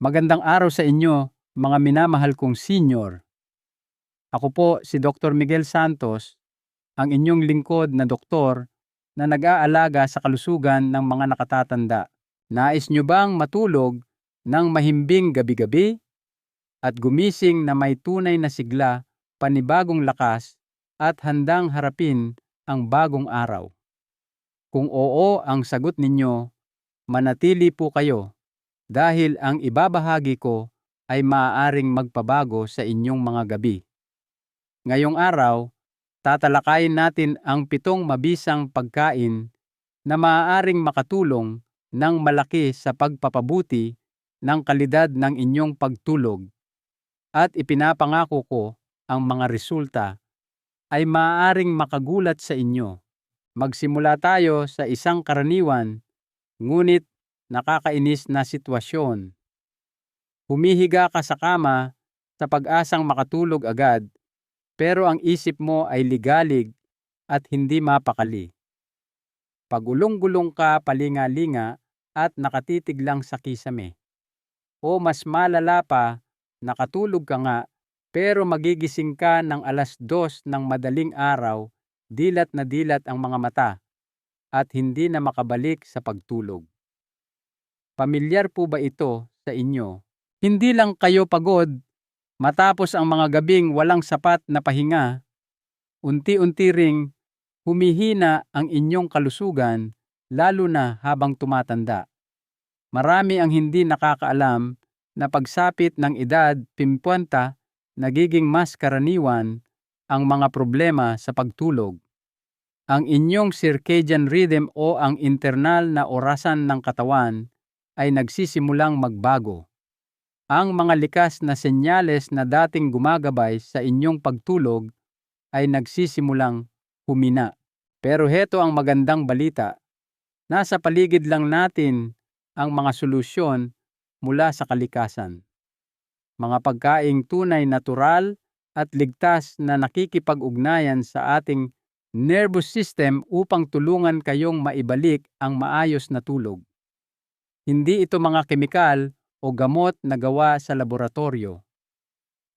Magandang araw sa inyo, mga minamahal kong senior. Ako po si Dr. Miguel Santos, ang inyong lingkod na doktor na nag-aalaga sa kalusugan ng mga nakatatanda. Nais nyo bang matulog ng mahimbing gabi-gabi at gumising na may tunay na sigla, panibagong lakas at handang harapin ang bagong araw? Kung oo ang sagot ninyo, manatili po kayo dahil ang ibabahagi ko ay maaaring magpabago sa inyong mga gabi. Ngayong araw, tatalakayin natin ang 7 mabisang pagkain na maaaring makatulong ng malaki sa pagpapabuti ng kalidad ng inyong pagtulog, at ipinapangako ko ang mga resulta ay maaaring makagulat sa inyo. Magsimula tayo sa isang karaniwan ngunit nakakainis na sitwasyon. Humihiga ka sa kama sa pag-asang makatulog agad, pero ang isip mo ay ligalig at hindi mapakali. Pagulong-gulong ka palinga-linga at nakatitig lang sa kisame. O mas malala pa, nakatulog ka nga, pero magigising ka ng 2:00 ng madaling araw, dilat na dilat ang mga mata, at hindi na makabalik sa pagtulog. Pamilyar po ba ito sa inyo? Hindi lang kayo pagod matapos ang mga gabing walang sapat na pahinga, unti-unti ring humihina ang inyong kalusugan, lalo na habang tumatanda. Marami ang hindi nakakaalam na pagsapit ng edad 50, nagiging mas karaniwan ang mga problema sa pagtulog. Ang inyong circadian rhythm o ang internal na orasan ng katawan ay nagsisimulang magbago. Ang mga likas na senyales na dating gumagabay sa inyong pagtulog ay nagsisimulang humina. Pero heto ang magandang balita. Nasa paligid lang natin ang mga solusyon mula sa kalikasan. Mga pagkaing tunay natural at ligtas na nakikipag-ugnayan sa ating nervous system upang tulungan kayong maibalik ang maayos na tulog. Hindi ito mga kemikal o gamot na gawa sa laboratorio.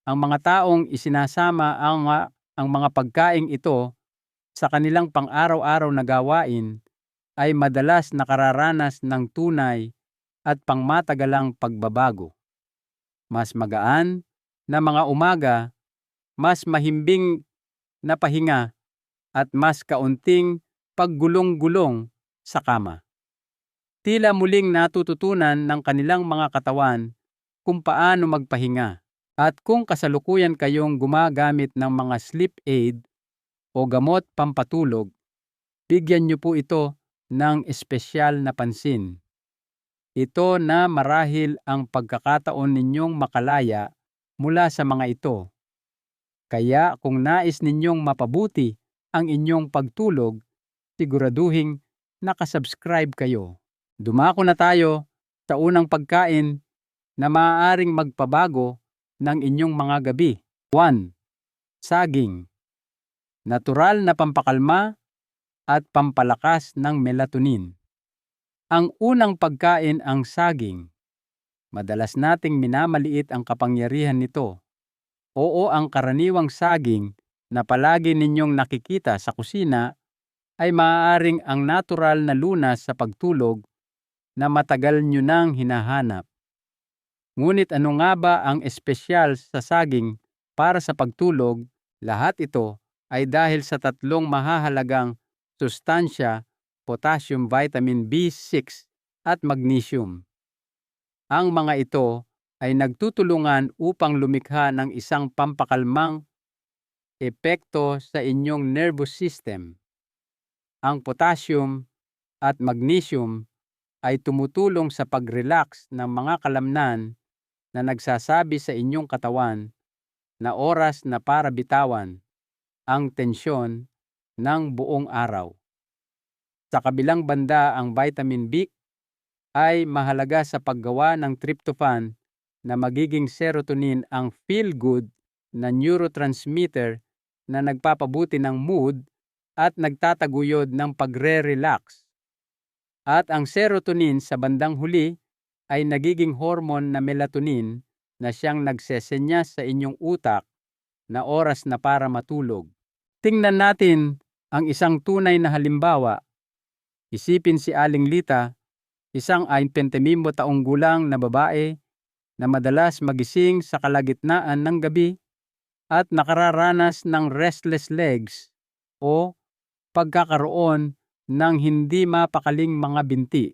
Ang mga taong isinasama ang mga pagkaing ito sa kanilang pang-araw-araw na gawain ay madalas nakararanas ng tunay at pangmatagalang pagbabago. Mas magaan na mga umaga, mas mahimbing na pahinga, at mas kaunting paggulong-gulong sa kama. Tila muling natututunan ng kanilang mga katawan kung paano magpahinga, at kung kasalukuyan kayong gumagamit ng mga sleep aid o gamot pampatulog, bigyan niyo po ito ng espesyal na pansin. Ito na marahil ang pagkakataon ninyong makalaya mula sa mga ito. Kaya kung nais ninyong mapabuti ang inyong pagtulog, siguraduhing nakasubscribe kayo. Dumako na tayo sa unang pagkain na maaaring magpabago ng inyong mga gabi. 1. Saging. Natural na pampakalma at pampalakas ng melatonin. Ang unang pagkain ang saging. Madalas nating minamaliit ang kapangyarihan nito. Oo, ang karaniwang saging na palagi ninyong nakikita sa kusina ay maaaring ang natural na lunas sa pagtulog na matagal nyo nang hinahanap. Ngunit ano nga ba ang espesyal sa saging para sa pagtulog? Lahat ito ay dahil sa 3 mahahalagang sustansya: potassium, vitamin B6 at magnesium. Ang mga ito ay nagtutulungan upang lumikha ng isang pampakalmang epekto sa inyong nervous system. Ang potassium at magnesium ay tumutulong sa pag-relax ng mga kalamnan na nagsasabi sa inyong katawan na oras na para bitawan ang tensyon ng buong araw. Sa kabilang banda, ang vitamin B ay mahalaga sa paggawa ng tryptophan na magiging serotonin, ang feel-good na neurotransmitter na nagpapabuti ng mood at nagtataguyod ng pagre-relax. At ang serotonin sa bandang huli ay nagiging hormone na melatonin na siyang nagsesenyas sa inyong utak na oras na para matulog. Tingnan natin ang isang tunay na halimbawa. Isipin si Aling Lita, isang 25 taong gulang na babae na madalas magising sa kalagitnaan ng gabi at nakararanas ng restless legs o pagkakaroon ng hindi mapakaling mga binti.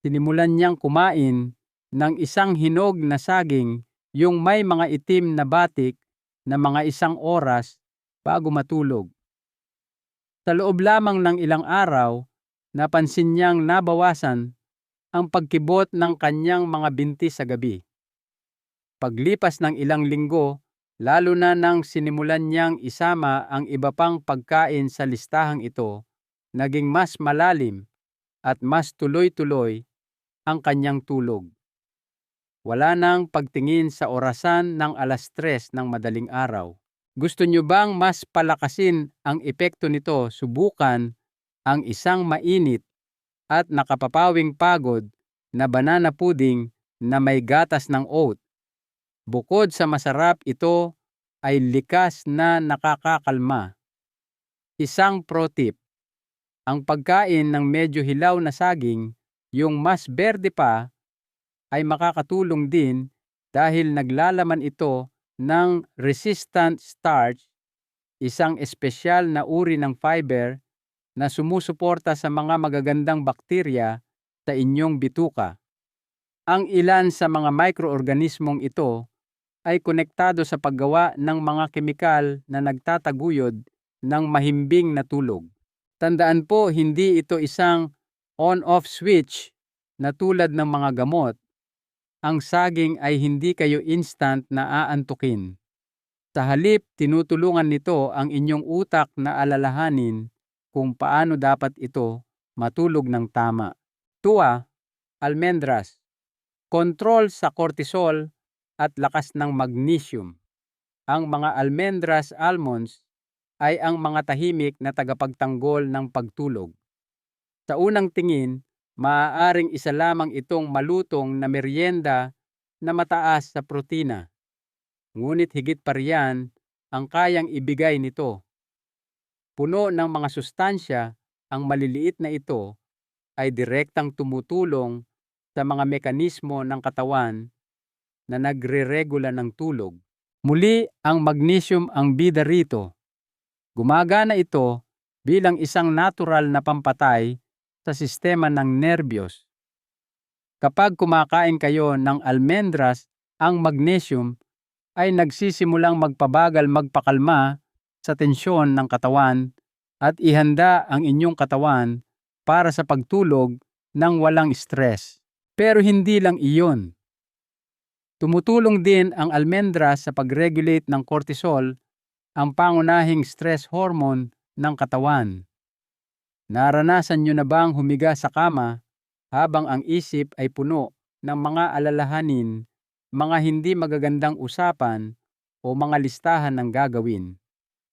Sinimulan niyang kumain ng isang hinog na saging yung may mga itim na batik na mga 1 oras bago matulog. Sa loob lamang ng ilang araw, napansin niyang nabawasan ang pagkibot ng kanyang mga binti sa gabi. Paglipas ng ilang linggo, lalo na nang sinimulan niyang isama ang iba pang pagkain sa listahang ito, naging mas malalim at mas tuloy-tuloy ang kanyang tulog. Wala nang pagtingin sa orasan ng 3:00 ng madaling araw. Gusto niyo bang mas palakasin ang epekto nito? Subukan ang isang mainit at nakapapawing pagod na banana pudding na may gatas ng oat. Bukod sa masarap, ito ay likas na nakakakalma. Isang pro tip: ang pagkain ng medyo hilaw na saging, yung mas berde pa, ay makakatulong din dahil naglalaman ito ng resistant starch, isang espesyal na uri ng fiber na sumusuporta sa mga magagandang bakterya sa inyong bituka. Ang ilan sa mga microorganismong ito ay konektado sa paggawa ng mga kemikal na nagtataguyod ng mahimbing na tulog. Tandaan po, hindi ito isang on-off switch na tulad ng mga gamot. Ang saging ay hindi kayo instant na aantukin. Sa halip, tinutulungan nito ang inyong utak na alalahanin kung paano dapat ito matulog ng tama. 2. Almendras. Kontrol sa cortisol at lakas ng magnesium. Ang mga almendras almonds ay ang mga tahimik na tagapagtanggol ng pagtulog. Sa unang tingin, maaaring isa lamang itong malutong na merienda na mataas sa protina. Ngunit higit pa riyan ang kayang ibigay nito. Puno ng mga sustansya, ang maliliit na ito ay direktang tumutulong sa mga mekanismo ng katawan na nagre-regula ng tulog. Muli, ang magnesium ang bida rito. Gumagana ito bilang isang natural na pampatay sa sistema ng nerbiyos. Kapag kumakain kayo ng almendras, ang magnesium ay nagsisimulang magpabagal magpakalma sa tensyon ng katawan at ihanda ang inyong katawan para sa pagtulog ng walang stress. Pero hindi lang iyon. Tumutulong din ang almendras sa pag-regulate ng cortisol, ang pangunahing stress hormone ng katawan. Naranasan nyo na bang humiga sa kama habang ang isip ay puno ng mga alalahanin, mga hindi magagandang usapan o mga listahan ng gagawin?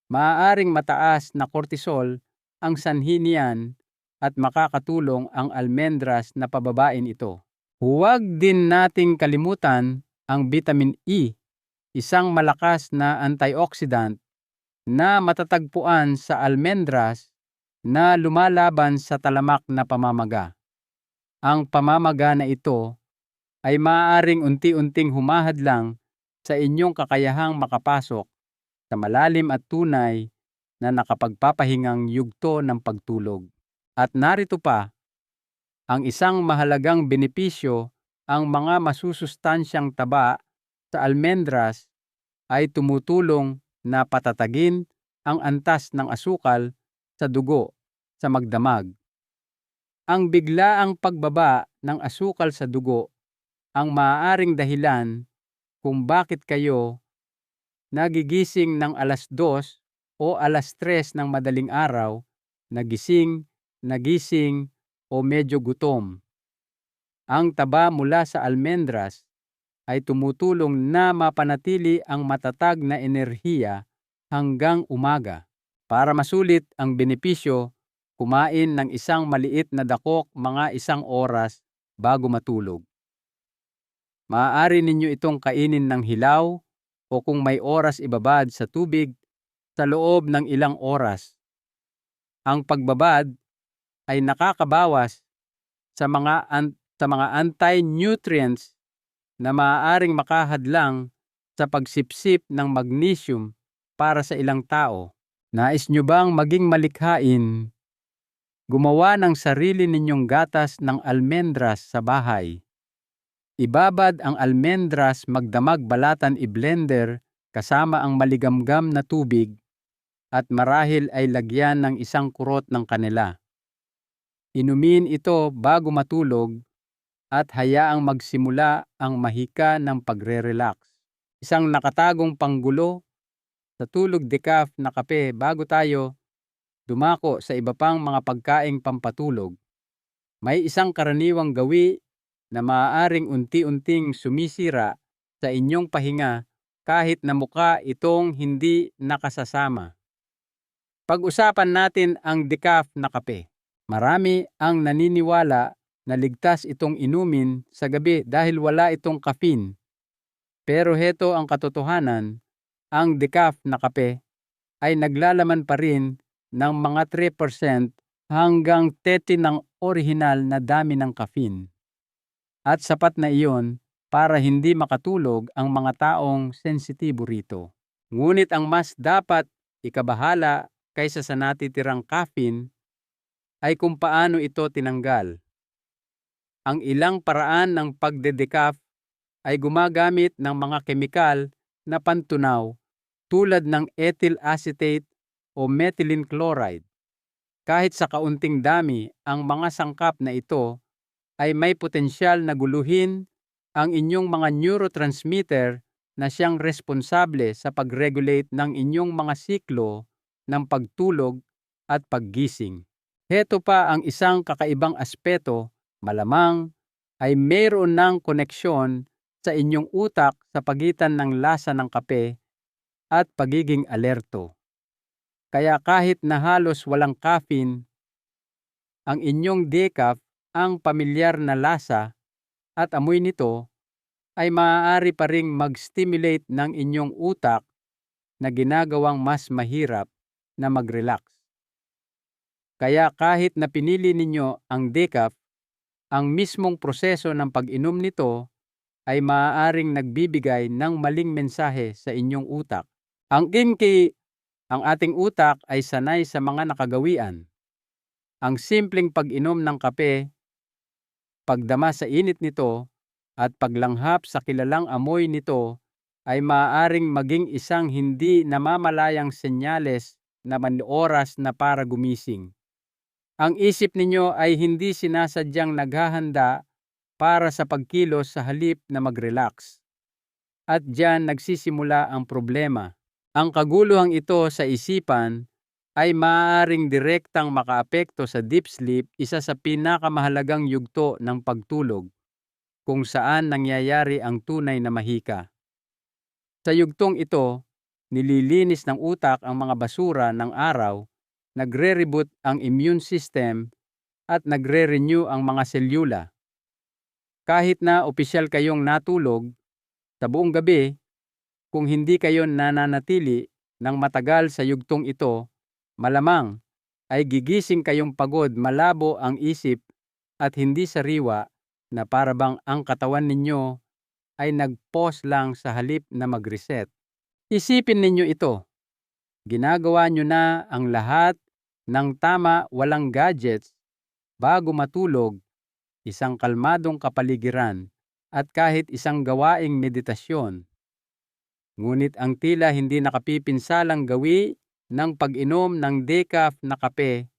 Maaaring mataas na cortisol ang sanhi niyan at makakatulong ang almendras na pababain ito. Huwag din nating kalimutan ang vitamin E, isang malakas na antioxidant na matatagpuan sa almendras na lumalaban sa talamak na pamamaga. Ang pamamaga na ito ay maaaring unti-unting humahadlang sa inyong kakayahang makapasok sa malalim at tunay na nakapagpapahingang yugto ng pagtulog. At narito pa, ang isang mahalagang benepisyo, ang mga masusustansyang taba sa almendras ay tumutulong na patatagin ang antas ng asukal sa dugo sa magdamag. Ang biglaang pagbaba ng asukal sa dugo ang maaaring dahilan kung bakit kayo nagigising ng 2:00 o 3:00 ng madaling araw, nagising o medyo gutom. Ang taba mula sa almendras ay tumutulong na mapanatili ang matatag na enerhiya hanggang umaga. Para masulit ang benepisyo, kumain ng isang maliit na dakok mga 1 oras bago matulog. Maaari ninyo itong kainin ng hilaw o kung may oras ibabad sa tubig sa loob ng ilang oras. Ang pagbabad ay nakakabawas sa mga anti-nutrients na maaaring makahadlang sa pagsipsip ng magnesium para sa ilang tao. Nais nyo bang maging malikhain? Gumawa ng sarili ninyong gatas ng almendras sa bahay. Ibabad ang almendras magdamag balatan i-blender kasama ang maligamgam na tubig at marahil ay lagyan ng isang kurot ng kanela. Inumin ito bago matulog at hayaang magsimula ang mahika ng pagre-relax. Isang nakatagong panggulo sa tulog decaf na kape bago tayo dumako sa iba pang mga pagkaing pampatulog. May isang karaniwang gawi na maaaring unti-unting sumisira sa inyong pahinga kahit na mukha itong hindi nakasasama. Pag-usapan natin ang decaf na kape. Marami ang naniniwala na ligtas itong inumin sa gabi dahil wala itong caffeine. Pero heto ang katotohanan, ang decaf na kape ay naglalaman pa rin ng mga 3% hanggang 30% ng orihinal na dami ng caffeine. At sapat na iyon para hindi makatulog ang mga taong sensitibo rito. Ngunit ang mas dapat ikabahala kaysa sa natitirang caffeine ay kung paano ito tinanggal. Ang ilang paraan ng pagdedecaf ay gumagamit ng mga kemikal na pantunaw tulad ng ethyl acetate o methylene chloride. Kahit sa kaunting dami, ang mga sangkap na ito ay may potensyal na guluhin ang inyong mga neurotransmitter na siyang responsable sa pag-regulate ng inyong mga siklo ng pagtulog at paggising. Heto pa ang isang kakaibang aspeto, malamang ay mayroon ng koneksyon sa inyong utak sa pagitan ng lasa ng kape at pagiging alerto. Kaya kahit na halos walang caffeine, ang inyong decaf, ang pamilyar na lasa at amoy nito ay maaari pa ring mag-stimulate ng inyong utak na ginagawang mas mahirap na mag-relax. Kaya kahit na pinili ninyo ang decaf, ang mismong proseso ng pag-inom nito ay maaaring nagbibigay ng maling mensahe sa inyong utak. Ang ating utak ay sanay sa mga nakagawian. Ang simpleng pag-inom ng kape, pagdama sa init nito, at paglanghap sa kilalang amoy nito ay maaaring maging isang hindi namamalayang senyales na oras na para gumising. Ang isip ninyo ay hindi sinasadyang naghahanda para sa pagkilos sa halip na mag-relax. At diyan nagsisimula ang problema. Ang kaguluhang ito sa isipan ay maaaring direktang makaapekto sa deep sleep, isa sa pinakamahalagang yugto ng pagtulog, kung saan nangyayari ang tunay na mahika. Sa yugtong ito, nililinis ng utak ang mga basura ng araw, nagre-reboot ang immune system, at nagre-renew ang mga selyula. Kahit na opisyal kayong natulog sa buong gabi, kung hindi kayo nananatili ng matagal sa yugtong ito, malamang ay gigising kayong pagod, malabo ang isip at hindi sariwa na parabang ang katawan ninyo ay nag-pause lang sa halip na mag-reset. Isipin ninyo ito. Ginagawa nyo na ang lahat ng tama, walang gadgets, bago matulog, isang kalmadong kapaligiran, at kahit isang gawaing meditasyon. Ngunit ang tila hindi nakapipinsalang gawi ng pag-inom ng decaf na kape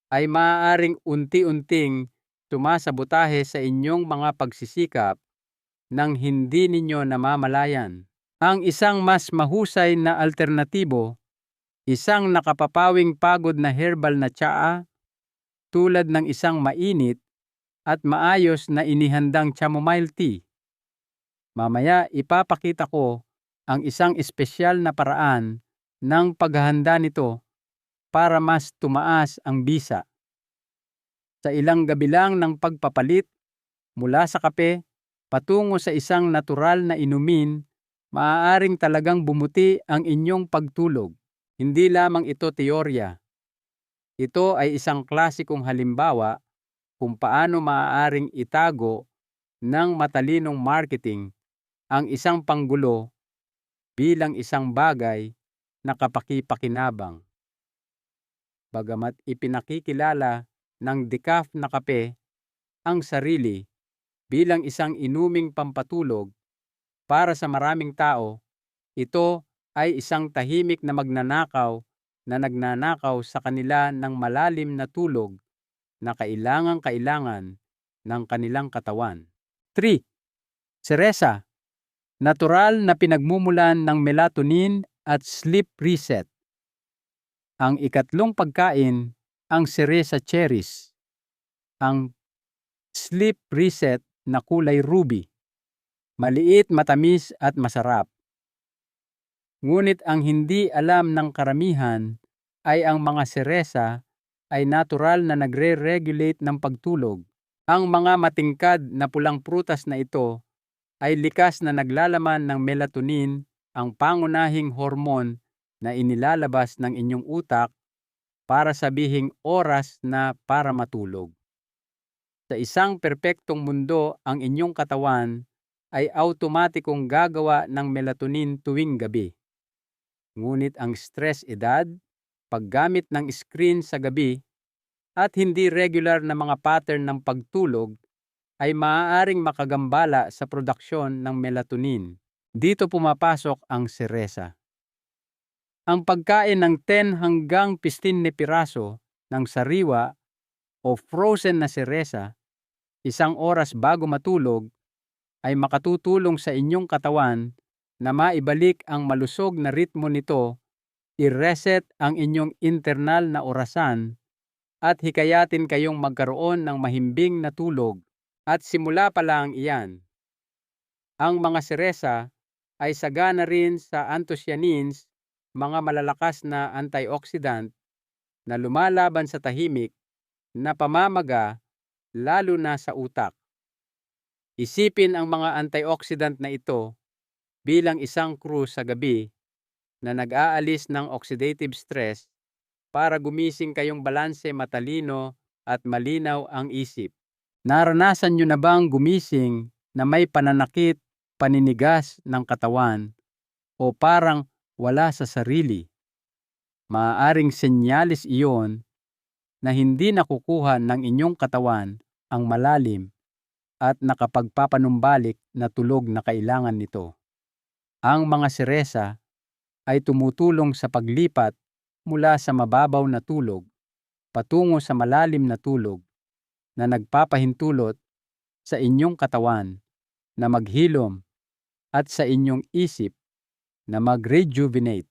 ay maaaring unti-unting sumasabotahe sa inyong mga pagsisikap nang hindi ninyo namamalayan. Ang isang mas mahusay na alternatibo, isang nakapapawing pagod na herbal na tsaa tulad ng isang mainit at maayos na inihandang chamomile tea. Mamaya ipapakita ko ang isang espesyal na paraan ng paghahanda nito para mas tumaas ang bisa. Sa ilang gabi lang ng pagpapalit mula sa kape patungo sa isang natural na inumin, maaaring talagang bumuti ang inyong pagtulog. Hindi lamang ito teorya. Ito ay isang klasikong halimbawa kung paano maaaring itago ng matalinong marketing ang isang panggulo bilang isang bagay na kapaki-pakinabang. Bagamat ipinakikilala ng decaf na kape ang sarili bilang isang inuming pampatulog, para sa maraming tao, ito ay isang tahimik na magnanakaw na nagnanakaw sa kanila ng malalim na tulog na kailangang-kailangan ng kanilang katawan. 3. Seresa, natural na pinagmumulan ng melatonin at sleep reset. Ang ikatlong pagkain, ang seresa cherries. Ang sleep reset na kulay ruby. Maliit, matamis at masarap. Ngunit ang hindi alam ng karamihan ay ang mga seresa ay natural na nagre-regulate ng pagtulog. Ang mga matingkad na pulang prutas na ito ay likas na naglalaman ng melatonin, ang pangunahing hormon na inilalabas ng inyong utak para sabihing oras na para matulog. Sa isang perpektong mundo, ang inyong katawan ay automatikong gagawa ng melatonin tuwing gabi. Ngunit ang stress edad, paggamit ng screen sa gabi, at hindi regular na mga pattern ng pagtulog ay maaaring makagambala sa produksyon ng melatonin. Dito pumapasok ang seresa. Ang pagkain ng 10 hanggang 15 na piraso ng sariwa o frozen na seresa, 1 oras bago matulog, ay makatutulong sa inyong katawan na maibalik ang malusog na ritmo nito, i-reset ang inyong internal na orasan, at hikayatin kayong magkaroon ng mahimbing na tulog. At simula pa lang iyan. Ang mga seresa ay sagana rin sa anthocyanins, mga malalakas na antioxidant na lumalaban sa tahimik na pamamaga, lalo na sa utak. Isipin ang mga antioxidant na ito bilang isang krus sa gabi na nag-aalis ng oxidative stress para gumising kayong balanse, matalino at malinaw ang isip. Naranasan nyo na bang gumising na may pananakit, paninigas ng katawan o parang wala sa sarili? Maaaring senyales iyon na hindi nakukuha ng inyong katawan ang malalim at nakapagpapanumbalik na tulog na kailangan nito. Ang mga seresa ay tumutulong sa paglipat mula sa mababaw na tulog patungo sa malalim na tulog na nagpapahintulot sa inyong katawan na maghilom at sa inyong isip na mag-rejuvenate.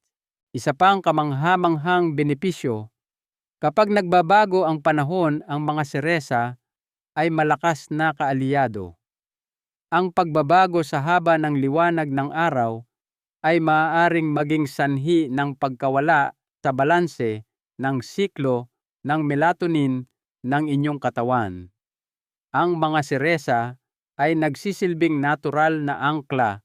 Isa pang kamangha-manghang benepisyo, kapag nagbabago ang panahon, ang mga seresa ay malakas na kaalyado. Ang pagbabago sa haba ng liwanag ng araw ay maaaring maging sanhi ng pagkawala sa balanse ng siklo ng melatonin ng inyong katawan. Ang mga seresa ay nagsisilbing natural na angkla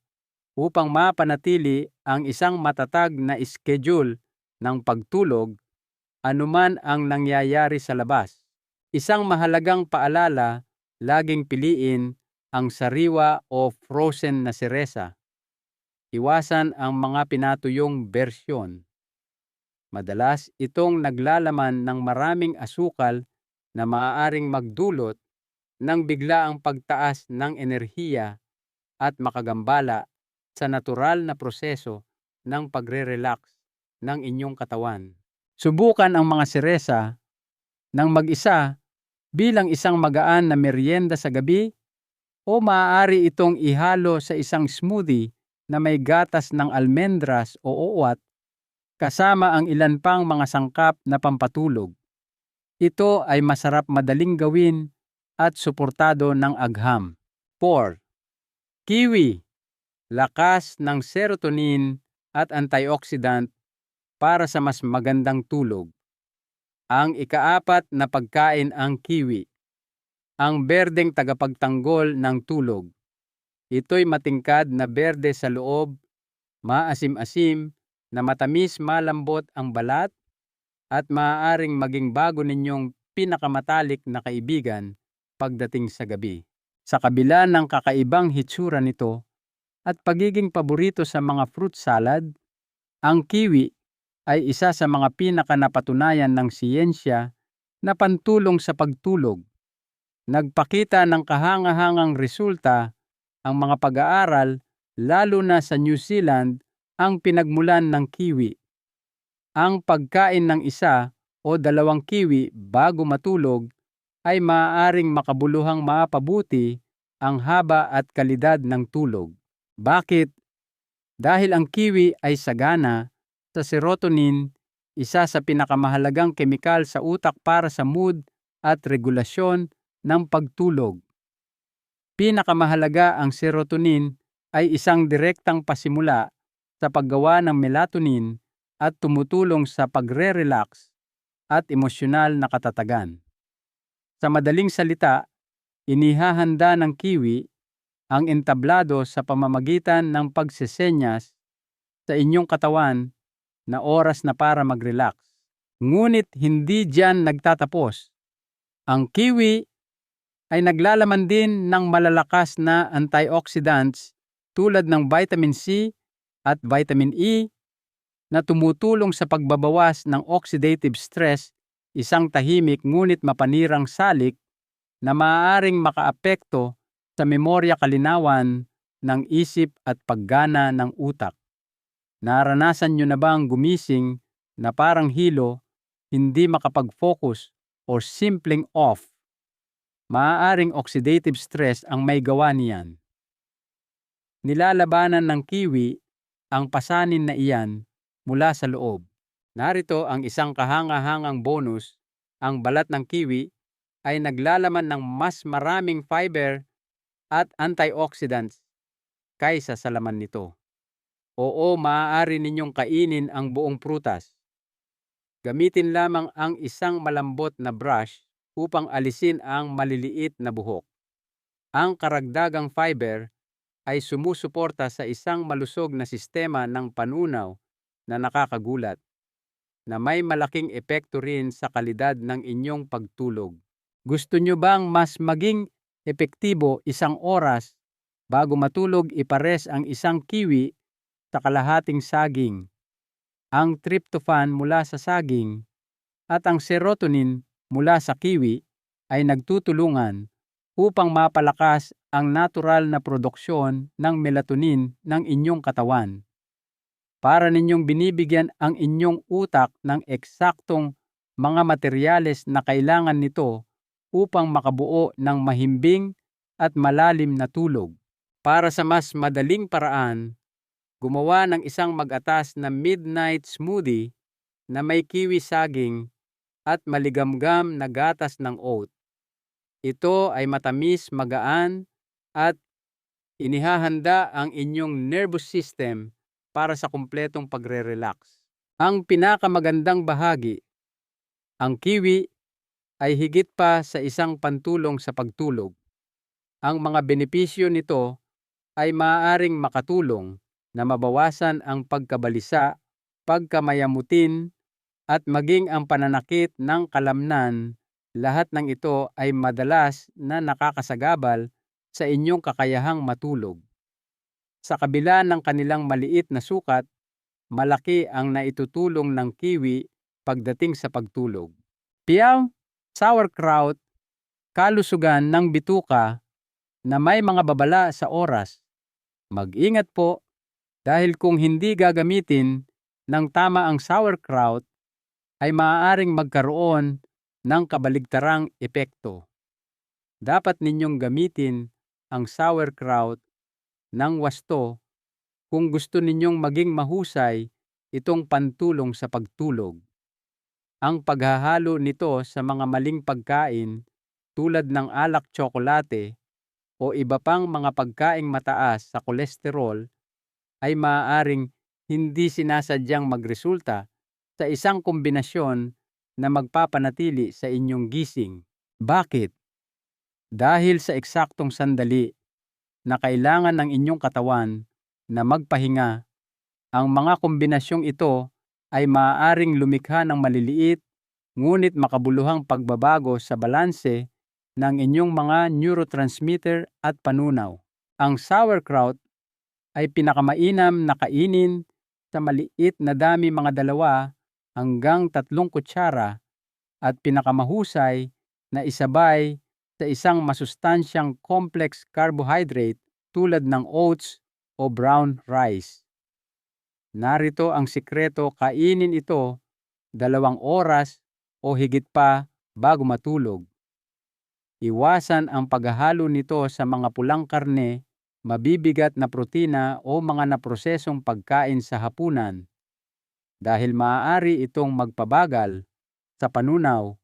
upang mapanatili ang isang matatag na schedule ng pagtulog anuman ang nangyayari sa labas. Isang mahalagang paalala, laging piliin ang sariwa o frozen na seresa. Iwasan ang mga pinatuyong bersyon. Madalas itong naglalaman ng maraming asukal na maaaring magdulot ng biglaang pagtaas ng enerhiya at makagambala sa natural na proseso ng pagre-relax ng inyong katawan. Subukan ang mga seresa ng mag-isa bilang isang magaan na merienda sa gabi, o maaari itong ihalo sa isang smoothie na may gatas ng almendras o uwat kasama ang ilan pang mga sangkap na pampatulog. Ito ay masarap, madaling gawin at suportado ng agham. 4. Kiwi, lakas ng serotonin at antioxidant para sa mas magandang tulog. Ang ika-4 na pagkain, ang kiwi, ang berdeng tagapagtanggol ng tulog. Ito'y matingkad na berde sa loob, maasim-asim, na matamis malambot ang balat, at maaaring maging bago ninyong pinakamatalik na kaibigan pagdating sa gabi. Sa kabila ng kakaibang hitsura nito at pagiging paborito sa mga fruit salad, ang kiwi ay isa sa mga pinakanapatunayan ng siyensya na pantulong sa pagtulog. Nagpakita ng kahangahangang resulta ang mga pag-aaral, lalo na sa New Zealand, ang pinagmulan ng kiwi. Ang pagkain ng isa o dalawang kiwi bago matulog ay maaaring makabuluhang mapabuti ang haba at kalidad ng tulog. Bakit? Dahil ang kiwi ay sagana sa serotonin, isa sa pinakamahalagang kemikal sa utak para sa mood at regulasyon ng pagtulog. Pinakamahalaga, ang serotonin ay isang direktang pasimula sa paggawa ng melatonin at tumutulong sa pagre-relax at emosyonal na katatagan. Sa madaling salita, inihahanda ng kiwi ang entablado sa pamamagitan ng pagsesenyas sa inyong katawan na oras na para mag-relax. Ngunit hindi diyan nagtatapos. Ang kiwi ay naglalaman din ng malalakas na antioxidants tulad ng vitamin C at vitamin E na tumutulong sa pagbabawas ng oxidative stress, isang tahimik ngunit mapanirang salik na maaaring makaapekto sa memorya, kalinawan ng isip at paggana ng utak. Naranasan nyo na bang gumising na parang hilo, hindi makapag-focus o simpleng off? Maaaring oxidative stress ang may gawa niyan. Nilalabanan ng kiwi ang pasanin na iyan mula sa loob. Narito ang isang kahangahangang bonus: ang balat ng kiwi ay naglalaman ng mas maraming fiber at antioxidants kaysa sa laman nito. Oo, maaari ninyong kainin ang buong prutas. Gamitin lamang ang isang malambot na brush upang alisin ang maliliit na buhok. Ang karagdagang fiber ay sumusuporta sa isang malusog na sistema ng panunaw na nakakagulat, na may malaking epekto rin sa kalidad ng inyong pagtulog. Gusto nyo bang mas maging epektibo? 1 oras bago matulog, ipares ang isang kiwi sa kalahating saging. Ang tryptophan mula sa saging at ang serotonin mula sa kiwi ay nagtutulungan upang mapalakas ang natural na produksyon ng melatonin ng inyong katawan. Para ninyong binibigyan ang inyong utak ng eksaktong mga materyales na kailangan nito upang makabuo ng mahimbing at malalim na tulog. Para sa mas madaling paraan, gumawa ng isang mag-atas na midnight smoothie na may kiwi, saging at maligamgam na gatas ng oat. Ito ay matamis, magaan, at inihahanda ang inyong nervous system para sa kumpletong pagre-relax. Ang pinakamagandang bahagi, ang kiwi ay higit pa sa isang pantulong sa pagtulog. Ang mga benepisyo nito ay maaaring makatulong na mabawasan ang pagkabalisa, pagkamayamutin, at maging ang pananakit ng kalamnan. Lahat ng ito ay madalas na nakakasagabal sa inyong kakayahang matulog. Sa kabila ng kanilang maliit na sukat, malaki ang naitutulong ng kiwi pagdating sa pagtulog. Piyaw, sauerkraut, kalusugan ng bituka na may mga babala sa oras. Mag-ingat po, dahil kung hindi gagamitin ng tama ang sauerkraut, ay maaaring magkaroon ng kabaligtarang epekto. Dapat ninyong gamitin ang sauerkraut ng wasto kung gusto ninyong maging mahusay itong pantulong sa pagtulog. Ang paghahalo nito sa mga maling pagkain tulad ng alak, tsokolate o iba pang mga pagkaing mataas sa kolesterol ay maaaring hindi sinasadyang magresulta sa isang kombinasyon na magpapanatili sa inyong gising. Bakit? Dahil sa eksaktong sandali na kailangan ng inyong katawan na magpahinga. Ang mga kombinasyong ito ay maaaring lumikha ng maliliit ngunit makabuluhang pagbabago sa balanse ng inyong mga neurotransmitter at panunaw. Ang sauerkraut ay pinakamainam na kainin sa maliit na dami, mga 2 hanggang 3 kutsara, at pinakamahusay na isabay sa isang masustansyang complex carbohydrate tulad ng oats o brown rice. Narito ang sikreto: kainin ito 2 oras o higit pa bago matulog. Iwasan ang paghahalo nito sa mga pulang karne, mabibigat na protina o mga naprosesong pagkain sa hapunan dahil maaari itong magpabagal sa panunaw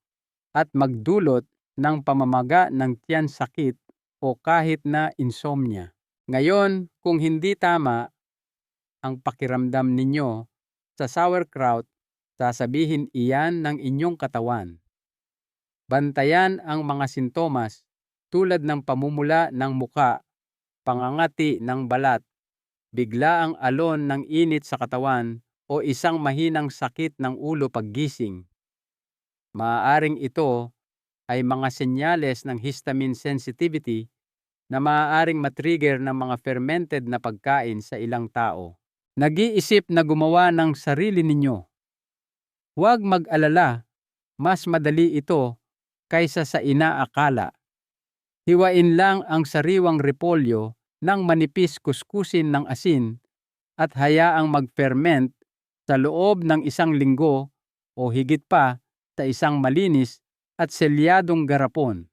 at magdulot ng pamamaga ng tiyan, sakit o kahit na insomnia. Ngayon, kung hindi tama ang pakiramdam ninyo sa sauerkraut, sasabihin iyan ng inyong katawan. Bantayan ang mga sintomas tulad ng pamumula ng muka, pangangati ng balat, biglaang alon ng init sa katawan o isang mahinang sakit ng ulo paggising. Maaaring ito ay mga senyales ng histamine sensitivity na maaaring matrigger ng mga fermented na pagkain sa ilang tao. Nag-iisip na gumawa ng sarili ninyo. Huwag mag-alala, mas madali ito kaysa sa inaakala. Hiwain lang ang sariwang repolyo ng manipis, kuskusin ng asin at hayaang mag-ferment sa loob ng 1 linggo o higit pa sa isang malinis at selyadong garapon.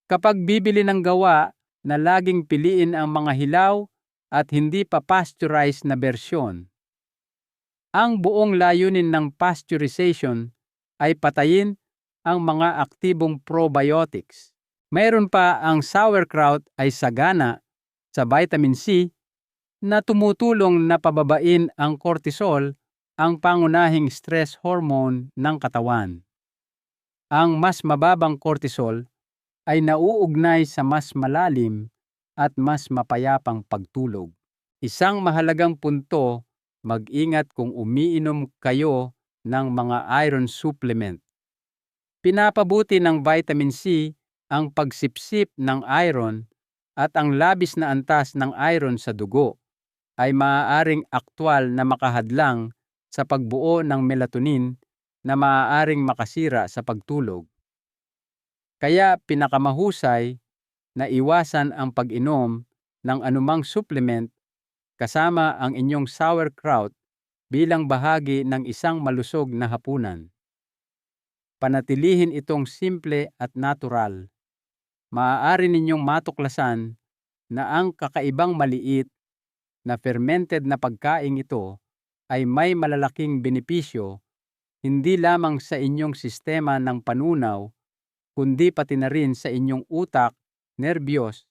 Kapag bibili ng gawa, na laging piliin ang mga hilaw at hindi pa pasteurized na bersyon. Ang buong layunin ng pasteurization ay patayin ang mga aktibong probiotics. Mayroon pa, ang sauerkraut ay sagana sa vitamin C na tumutulong na pababain ang cortisol, ang pangunahing stress hormone ng katawan. Ang mas mababang cortisol ay nauugnay sa mas malalim at mas mapayapang pagtulog. Isang mahalagang punto: mag-ingat kung umiinom kayo ng mga iron supplement. Pinapabuti ng vitamin C ang pagsipsip ng iron, at ang labis na antas ng iron sa dugo ay maaaring aktwal na makahadlang sa pagbuo ng melatonin na maaaring makasira sa pagtulog. Kaya pinakamahusay na iwasan ang pag-inom ng anumang supplement kasama ang inyong sauerkraut bilang bahagi ng isang malusog na hapunan. Panatilihin itong simple at natural. Maaari ninyong matuklasan na ang kakaibang maliit na fermented na pagkain ito ay may malalaking benepisyo hindi lamang sa inyong sistema ng panunaw, kundi pati na rin sa inyong utak, nerbiyos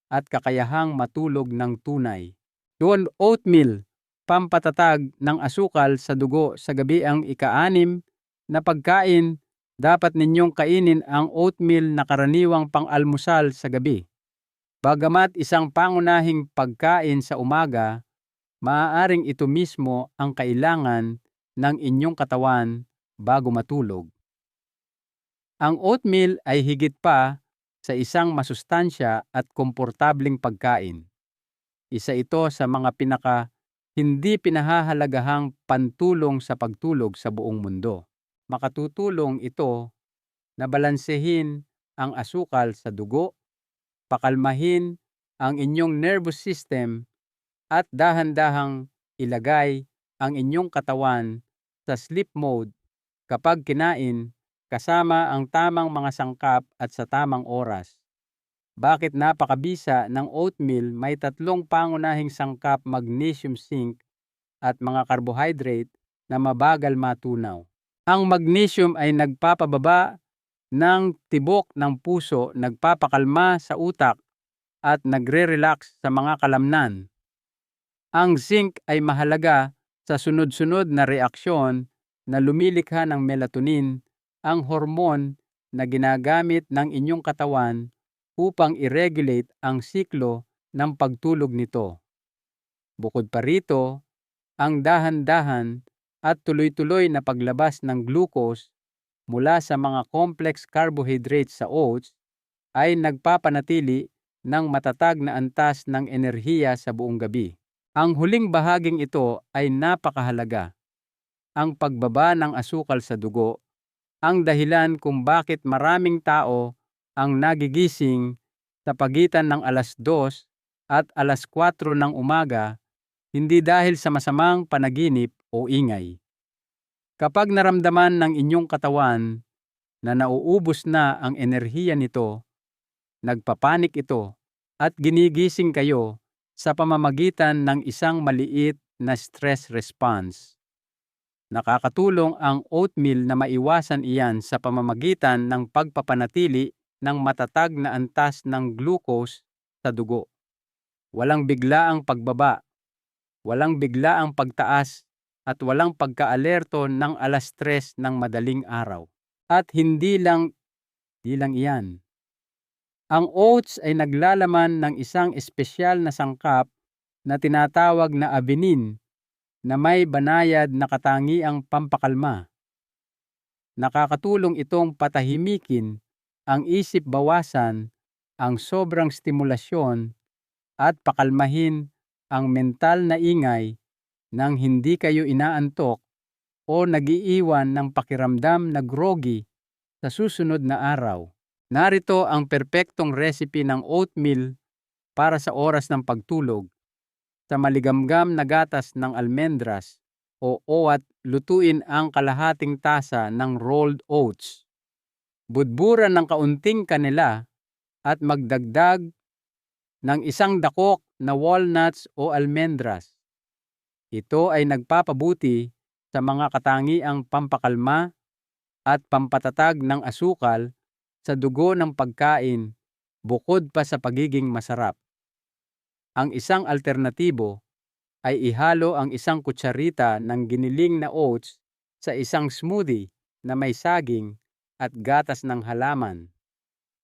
at kakayahang matulog ng tunay. Oatmeal, pampatatag ng asukal sa dugo sa gabi. Ang ika-6 na pagkain, dapat ninyong kainin ang oatmeal na karaniwang pang-almusal sa gabi. Bagamat isang pangunahing pagkain sa umaga, maaaring ito mismo ang kailangan ng inyong katawan bago matulog. Ang oatmeal ay higit pa sa isang masustansya at komportableng pagkain. Isa ito sa mga hindi pinahahalagahang pantulong sa pagtulog sa buong mundo. Makatutulong ito na balansehin ang asukal sa dugo, pakalmahin ang inyong nervous system, at dahan-dahang ilagay ang inyong katawan sa sleep mode kapag kinain kasama ang tamang mga sangkap at sa tamang oras. Bakit napakabisa ng oatmeal? May 3 pangunahing sangkap: magnesium, zinc at mga carbohydrate na mabagal matunaw. Ang magnesium ay nagpapababa ng tibok ng puso, nagpapakalma sa utak at nagre-relax sa mga kalamnan. Ang zinc ay mahalaga sa sunod-sunod na reaksyon na lumilikha ng melatonin, ang hormone na ginagamit ng inyong katawan upang i-regulate ang siklo ng pagtulog nito. Bukod pa rito, ang dahan-dahan at tuloy-tuloy na paglabas ng glucose mula sa mga complex carbohydrates sa oats ay nagpapanatili ng matatag na antas ng enerhiya sa buong gabi. Ang huling bahaging ito ay napakahalaga. Ang pagbaba ng asukal sa dugo, ang dahilan kung bakit maraming tao ang nagigising sa pagitan ng alas 2 at alas 4 ng umaga, hindi dahil sa masamang panaginip o ingay. Kapag naramdaman ng inyong katawan na nauubos na ang enerhiya nito, nagpapanik ito at ginigising kayo sa pamamagitan ng isang maliit na stress response. Nakakatulong ang oatmeal na maiwasan iyan sa pamamagitan ng pagpapanatili ng matatag na antas ng glucose sa dugo. Walang biglaang pagbaba, walang biglaang pagtaas, at walang pagka-alerto ng alas 3 ng madaling araw. At hindi lang iyan. Ang oats ay naglalaman ng isang espesyal na sangkap na tinatawag na abenin na may banayad na katangiang pampakalma. Nakakatulong itong patahimikin ang isip, bawasan ang sobrang stimulasyon at pakalmahin ang mental na ingay nang hindi kayo inaantok o nagiiwan ng pakiramdam na groggy sa susunod na araw. Narito ang perpektong recipe ng oatmeal para sa oras ng pagtulog. Sa maligamgam na gatas ng almendras o oat, lutuin ang kalahating tasa ng rolled oats. Budburan ng kaunting kanela at magdagdag ng 1 dakok na walnuts o almendras. Ito ay nagpapabuti sa mga katangiang pampakalma at pampatatag ng asukal sa dugo ng pagkain bukod pa sa pagiging masarap. Ang isang alternatibo ay ihalo ang 1 kutsarita ng giniling na oats sa isang smoothie na may saging at gatas ng halaman.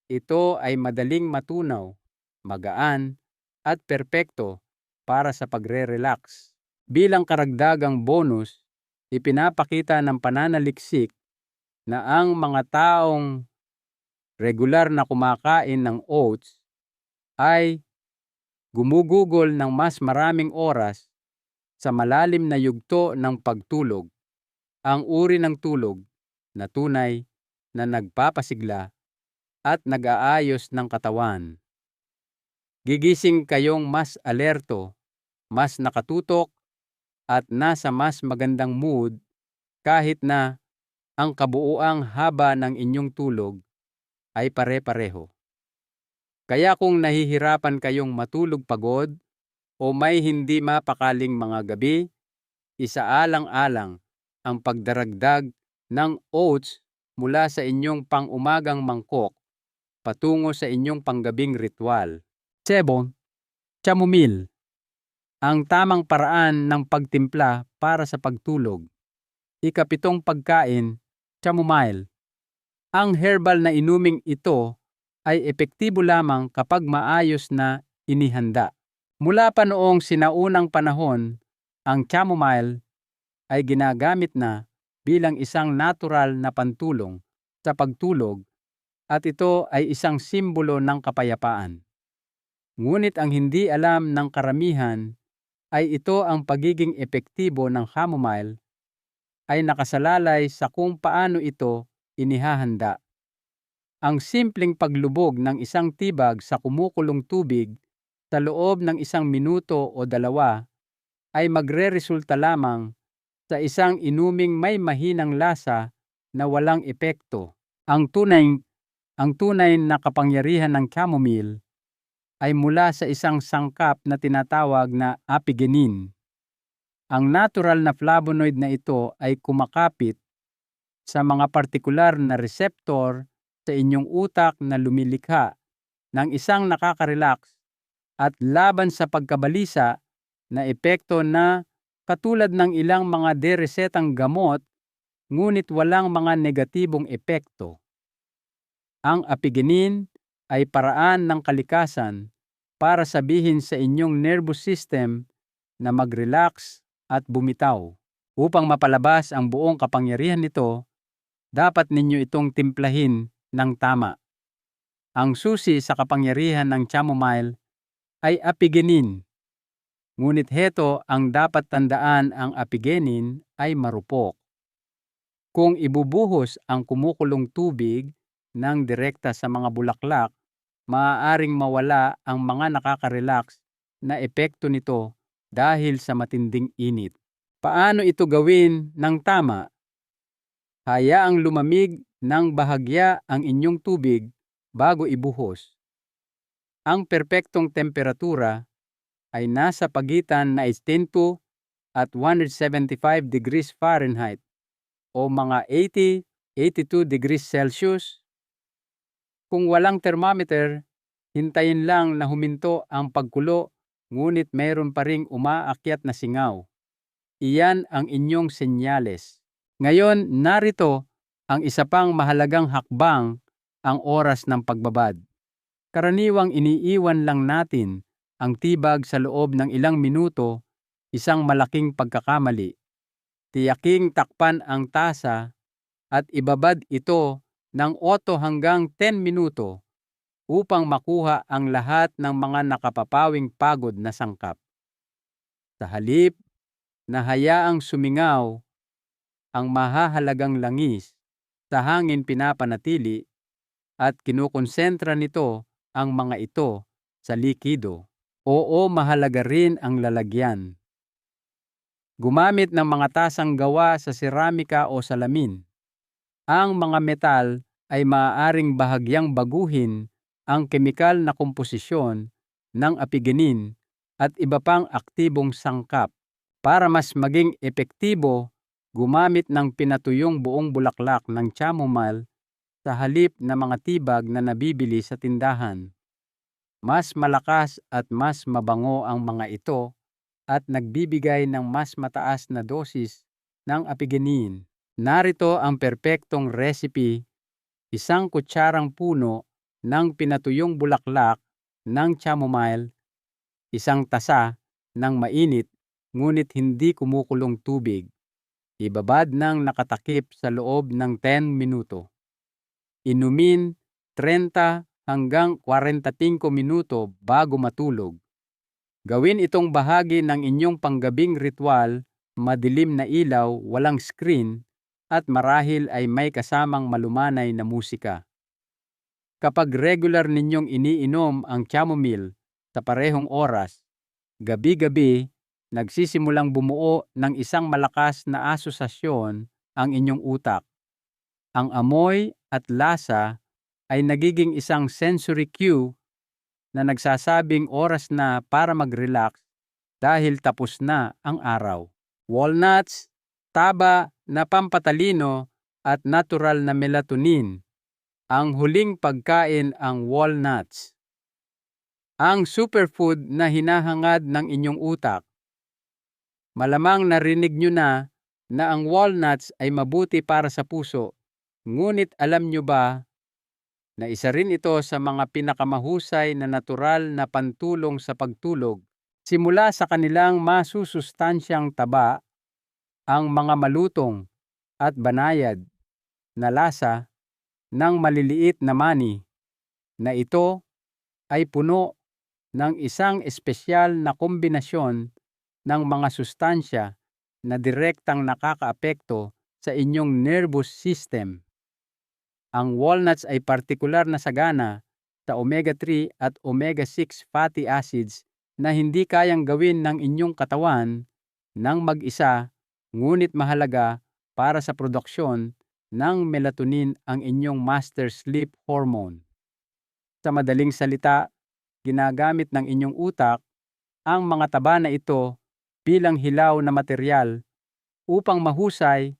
Ito ay madaling matunaw, magaan, at perpekto para sa pagre-relax. Bilang karagdagang bonus, ipinapakita ng pananaliksik na ang mga taong regular na kumakain ng oats ay gumugugol ng mas maraming oras sa malalim na yugto ng pagtulog, ang uri ng tulog na tunay na nagpapasigla at nag-aayos ng katawan. Gigising kayong mas alerto, mas nakatutok, at nasa mas magandang mood kahit na ang kabuuang haba ng inyong tulog ay pare-pareho. Kaya kung nahihirapan kayong matulog pagod o may hindi mapakaling mga gabi, isaalang-alang ang pagdaragdag ng oats mula sa inyong pang-umagang mangkok patungo sa inyong panggabing ritual. 7. Chamomile. Ang tamang paraan ng pagtimpla para sa pagtulog. 7 pagkain, chamomile. Ang herbal na inuming ito ay epektibo lamang kapag maayos na inihanda. Mula pa noong sinaunang panahon, ang chamomile ay ginagamit na bilang isang natural na pantulong sa pagtulog at ito ay isang simbolo ng kapayapaan. Ngunit ang hindi alam ng karamihan ay ito ang pagiging epektibo ng chamomile ay nakasalalay sa kung paano ito inihahanda. Ang simpleng paglubog ng 1 tibag sa kumukulong tubig sa loob ng 1 minuto o 2 ay magreresulta lamang sa isang inuming may mahinang lasa na walang epekto. Ang tunay na kapangyarihan ng chamomile ay mula sa isang sangkap na tinatawag na apigenin. Ang natural na flavonoid na ito ay kumakapit sa mga partikular na receptor sa inyong utak na lumilikha ng isang nakaka-relax at laban sa pagkabalisa na epekto na katulad ng ilang mga deresetang gamot ngunit walang mga negatibong epekto. Ang apigenin ay paraan ng kalikasan para sabihin sa inyong nervous system na mag-relax at bumitaw. Upang mapalabas ang buong kapangyarihan nito, dapat ninyo itong timplahin ng tama. Ang susi sa kapangyarihan ng chamomile ay apigenin. Ngunit heto ang dapat tandaan, ang apigenin ay marupok. Kung ibubuhos ang kumukulong tubig ng direkta sa mga bulaklak, maaaring mawala ang mga nakaka-relax na epekto nito dahil sa matinding init. Paano ito gawin ng tama? Hayaang lumamig ng bahagya ang inyong tubig bago ibuhos. Ang perpektong temperatura ay nasa pagitan na 82 at 175 degrees Fahrenheit o mga 80-82 degrees Celsius. Kung walang thermometer, hintayin lang na huminto ang pagkulo, ngunit mayroon pa ring umaakyat na singaw. Iyan ang inyong senyales. Ngayon, narito ang isa pang mahalagang hakbang, ang oras ng pagbabad. Karaniwang iniiwan lang natin ang tibag sa loob ng ilang minuto, isang malaking pagkakamali. Tiyaking takpan ang tasa at ibabad ito ng 8 hanggang 10 minuto upang makuha ang lahat ng mga nakapapawing pagod na sangkap. Sa halip na hayaang sumingaw ang mahahalagang langis, sa hangin pinapanatili at kinukonsentra nito ang mga ito sa likido. Oo, mahalaga rin ang lalagyan. Gumamit ng mga tasang gawa sa seramika o salamin. Ang mga metal ay maaaring bahagyang baguhin ang kemikal na komposisyon ng apigenin at iba pang aktibong sangkap. Para mas maging epektibo, gumamit ng pinatuyong buong bulaklak ng chamomile sa halip na mga tibag na nabibili sa tindahan. Mas malakas at mas mabango ang mga ito at nagbibigay ng mas mataas na dosis ng apigenin. Narito ang perpektong recipe: 1 kutsarang puno ng pinatuyong bulaklak ng chamomile, 1 tasa ng mainit ngunit hindi kumukulong tubig. Ibabad ng nakatakip sa loob ng 10 minuto. Inumin 30 hanggang 45 minuto bago matulog. Gawin itong bahagi ng inyong panggabing ritual, madilim na ilaw, walang screen, at marahil ay may kasamang malumanay na musika. Kapag regular ninyong iniinom ang chamomile sa parehong oras, gabi-gabi, nagsisimulang bumuo ng isang malakas na asosasyon ang inyong utak. Ang amoy at lasa ay nagiging isang sensory cue na nagsasabing oras na para mag-relax dahil tapos na ang araw. Walnuts, taba na pampatalino at natural na melatonin. Ang huling pagkain, ang walnuts. Ang superfood na hinahangad ng inyong utak. Malamang narinig nyo na ang walnuts ay mabuti para sa puso. Ngunit alam nyo ba na isa rin ito sa mga pinakamahusay na natural na pantulong sa pagtulog? Simula sa kanilang masusustansyang taba, ang mga malutong at banayad na lasa ng maliliit na mani na ito ay puno ng isang espesyal na kombinasyon ng mga sustansya na direktang nakakaapekto sa inyong nervous system. Ang walnuts ay partikular na sagana sa omega-3 at omega-6 fatty acids na hindi kayang gawin ng inyong katawan ng mag-isa, ngunit mahalaga para sa produksyon ng melatonin, ang inyong master sleep hormone. Sa madaling salita, ginagamit ng inyong utak ang mga taba na ito bilang hilaw na materyal upang mahusay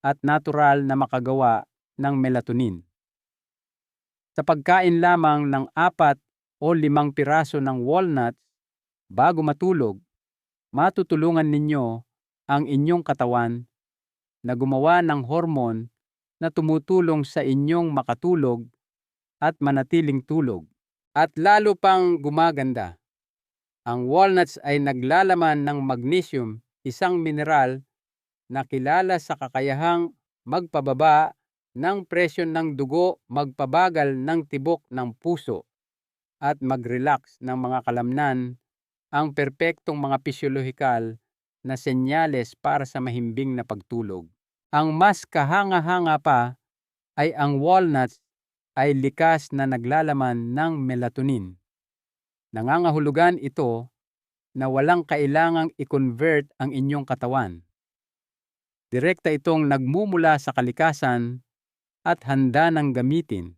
at natural na makagawa ng melatonin. Sa pagkain lamang ng 4 o 5 piraso ng walnuts bago matulog, matutulungan ninyo ang inyong katawan na gumawa ng hormone na tumutulong sa inyong makatulog at manatiling tulog, at lalo pang gumaganda. Ang walnuts ay naglalaman ng magnesium, isang mineral na kilala sa kakayahang magpababa ng presyon ng dugo, magpabagal ng tibok ng puso, at mag-relax ng mga kalamnan, ang perpektong mga pisyolohikal na senyales para sa mahimbing na pagtulog. Ang mas kahanga-hanga pa ay ang walnuts ay likas na naglalaman ng melatonin. Nangangahulugan ito na walang kailangang i-convert ang inyong katawan. Direkta itong nagmumula sa kalikasan at handa ng gamitin.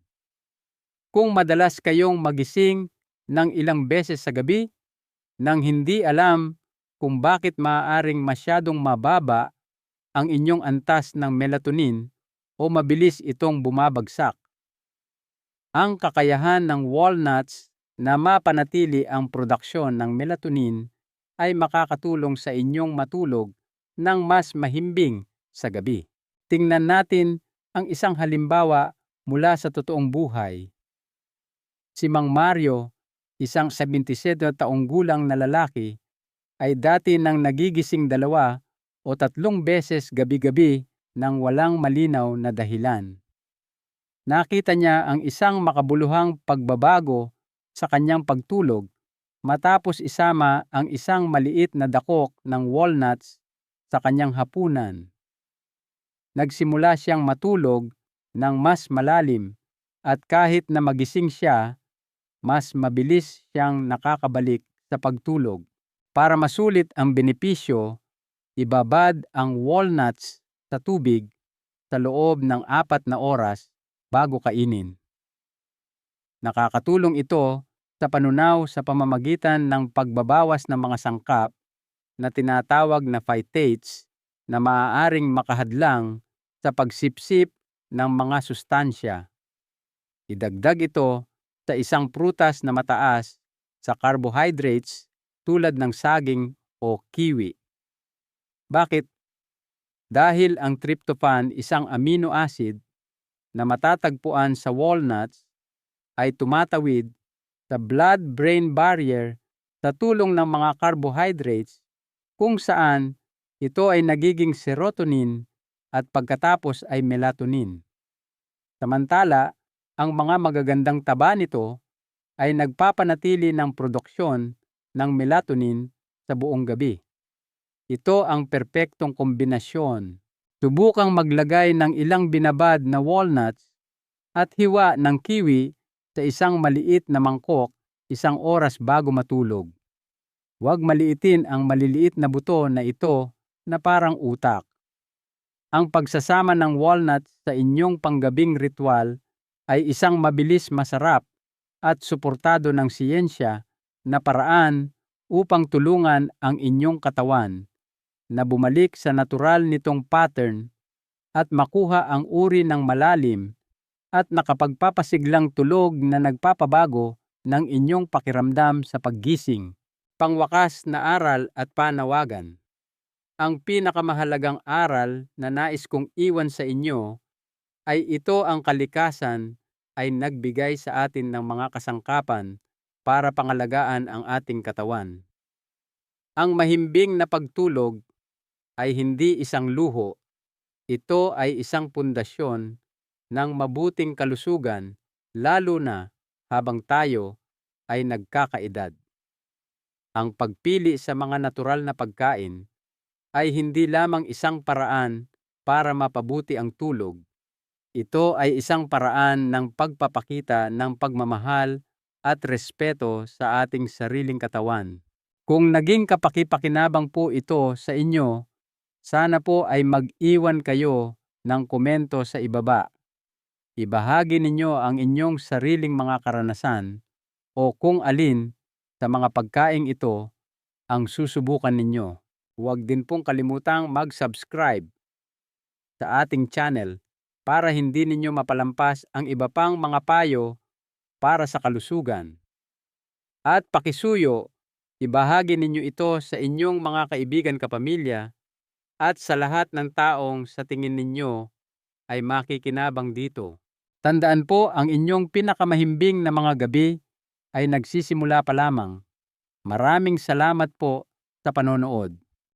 Kung madalas kayong magising ng ilang beses sa gabi nang hindi alam kung bakit maaaring masyadong mababa ang inyong antas ng melatonin o mabilis itong bumabagsak, ang kakayahan ng walnuts na mapanatili ang produksyon ng melatonin ay makakatulong sa inyong matulog ng mas mahimbing sa gabi. Tingnan natin ang isang halimbawa mula sa totoong buhay. Si Mang Mario, isang 77 taong gulang na lalaki, ay dati nang nagigising 2 o 3 beses gabi-gabi nang walang malinaw na dahilan. Nakita niya ang isang makabuluhang pagbabago sa kanyang pagtulog matapos isama ang isang maliit na dakok ng walnuts sa kanyang hapunan. Nagsimula siyang matulog ng mas malalim at kahit na magising siya, mas mabilis siyang nakakabalik sa pagtulog. Para masulit ang benepisyo, ibabad ang walnuts sa tubig sa loob ng 4 na oras bago kainin. Nakakatulong ito sa panunaw sa pamamagitan ng pagbabawas ng mga sangkap na tinatawag na phytates na maaaring makahadlang sa pagsipsip ng mga sustansya. Idagdag ito sa isang prutas na mataas sa carbohydrates tulad ng saging o kiwi. Bakit? Dahil ang tryptophan, isang amino acid na matatagpuan sa walnuts, ay tumatawid sa blood-brain barrier sa tulong ng mga carbohydrates kung saan ito ay nagiging serotonin at pagkatapos ay melatonin. Samantala, ang mga magagandang taba nito ay nagpapanatili ng produksyon ng melatonin sa buong gabi. Ito ang perpektong kombinasyon. Subukang maglagay ng ilang binabad na walnuts at hiwa ng kiwi sa isang maliit na mangkok 1 oras bago matulog. Huwag maliitin ang maliliit na buto na ito na parang utak. Ang pagsasama ng walnuts sa inyong panggabing ritual ay isang mabilis, masarap at suportado ng siyensya na paraan upang tulungan ang inyong katawan na bumalik sa natural nitong pattern at makuha ang uri ng malalim at nakapagpapasiglang tulog na nagpapabago ng inyong pakiramdam sa paggising. Pangwakas na aral at panawagan. Ang pinakamahalagang aral na nais kong iwan sa inyo ay ito: ang kalikasan ay nagbigay sa atin ng mga kasangkapan para pangalagaan ang ating katawan. Ang mahimbing na pagtulog ay hindi isang luho, ito ay isang pundasyon ng mabuting kalusugan, lalo na habang tayo ay nagkakaedad. Ang pagpili sa mga natural na pagkain ay hindi lamang isang paraan para mapabuti ang tulog. Ito ay isang paraan ng pagpapakita ng pagmamahal at respeto sa ating sariling katawan. Kung naging kapaki-pakinabang po ito sa inyo, sana po ay mag-iwan kayo ng komento sa ibaba. Ibahagi ninyo ang inyong sariling mga karanasan o kung alin sa mga pagkaing ito ang susubukan ninyo. Huwag din pong kalimutang mag-subscribe sa ating channel para hindi ninyo mapalampas ang iba pang mga payo para sa kalusugan. At pakisuyo, ibahagi ninyo ito sa inyong mga kaibigan, kapamilya, at sa lahat ng taong sa tingin ninyo ay makikinabang dito. Tandaan po, ang inyong pinakamahimbing na mga gabi ay nagsisimula pa lamang. Maraming salamat po sa panonood.